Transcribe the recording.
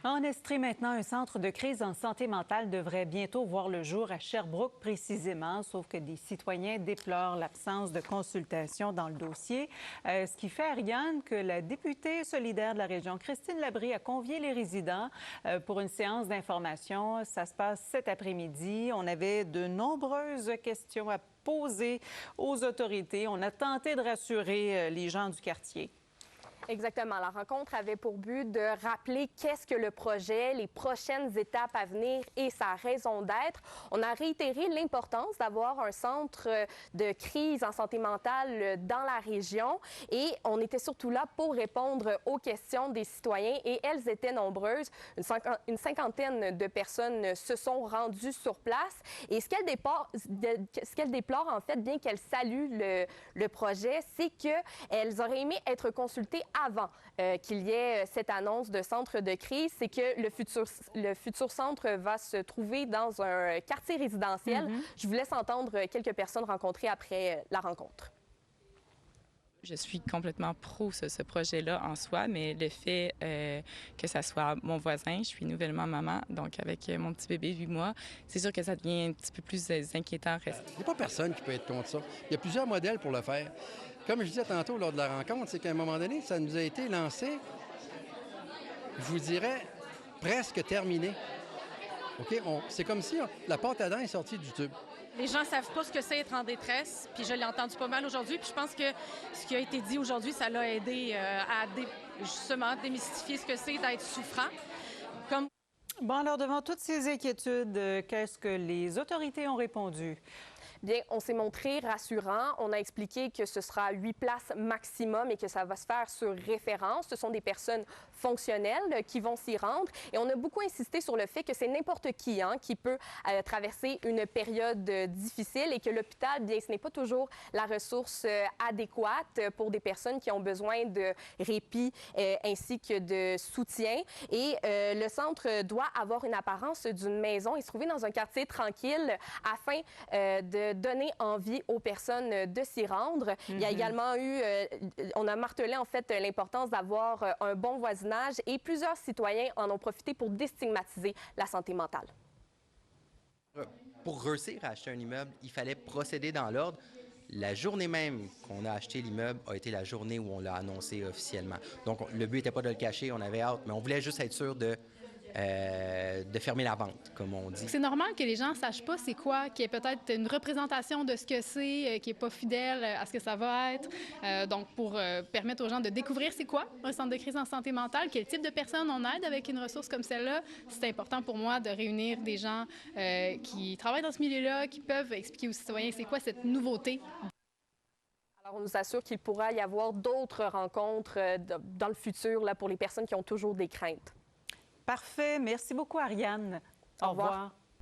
En Estrie, maintenant, un centre de crise en santé mentale devrait bientôt voir le jour à Sherbrooke précisément, sauf que des citoyens déplorent l'absence de consultation dans le dossier. Ce qui fait, Ariane, que la députée solidaire de la région, Christine Labrie, a convié les résidents pour une séance d'information. Ça se passe cet après-midi. On avait de nombreuses questions à poser aux autorités. On a tenté de rassurer les gens du quartier. Exactement. La rencontre avait pour but de rappeler qu'est-ce que le projet, les prochaines étapes à venir et sa raison d'être. On a réitéré l'importance d'avoir un centre de crise en santé mentale dans la région et on était surtout là pour répondre aux questions des citoyens et elles étaient nombreuses. Une cinquantaine de personnes se sont rendues sur place et ce qu'elles déplorent en fait, bien qu'elles saluent le projet, c'est qu'elles auraient aimé être consultées avant qu'il y ait cette annonce de centre de crise, c'est que le futur centre va se trouver dans un quartier résidentiel. Je vous laisse entendre quelques personnes rencontrées après la rencontre. Je suis complètement pro ce projet-là en soi, mais le fait que ça soit mon voisin, je suis nouvellement maman, donc avec mon petit bébé 8 mois, c'est sûr que ça devient un petit peu plus inquiétant. Il n'y a pas personne qui peut être contre ça. Il y a plusieurs modèles pour le faire. Comme je disais tantôt lors de la rencontre, c'est qu'à un moment donné, ça nous a été lancé, je vous dirais, presque terminé. OK? C'est comme si la pâte à dents est sortie du tube. Les gens ne savent pas ce que c'est être en détresse, puis je l'ai entendu pas mal aujourd'hui, puis je pense que ce qui a été dit aujourd'hui, ça l'a aidé à justement démystifier ce que c'est d'être souffrant. Bon, alors, devant toutes ces inquiétudes, qu'est-ce que les autorités ont répondu? Bien, on s'est montré rassurant. On a expliqué que ce sera 8 places maximum et que ça va se faire sur référence. Ce sont des personnes fonctionnelles qui vont s'y rendre. Et on a beaucoup insisté sur le fait que c'est n'importe qui qui peut traverser une période difficile et que l'hôpital, bien, ce n'est pas toujours la ressource adéquate pour des personnes qui ont besoin de répit ainsi que de soutien. Et le centre doit avoir une apparence d'une maison et se trouver dans un quartier tranquille afin de donner envie aux personnes de s'y rendre. Il y a également eu, on a martelé en fait l'importance d'avoir un bon voisinage et plusieurs citoyens en ont profité pour déstigmatiser la santé mentale. Pour réussir à acheter un immeuble, il fallait procéder dans l'ordre. La journée même qu'on a acheté l'immeuble a été la journée où on l'a annoncé officiellement. Donc, le but n'était pas de le cacher, on avait hâte, mais on voulait juste être sûr de fermer la vente, comme on dit. C'est normal que les gens ne sachent pas c'est quoi, qu'il y ait peut-être une représentation de ce que c'est, qui n'est pas fidèle à ce que ça va être. Donc, pour permettre aux gens de découvrir c'est quoi un centre de crise en santé mentale, quel type de personnes on aide avec une ressource comme celle-là, c'est important pour moi de réunir des gens qui travaillent dans ce milieu-là, qui peuvent expliquer aux citoyens c'est quoi cette nouveauté. Alors, on nous assure qu'il pourra y avoir d'autres rencontres dans le futur là, pour les personnes qui ont toujours des craintes. Parfait. Merci beaucoup, Ariane. Au revoir.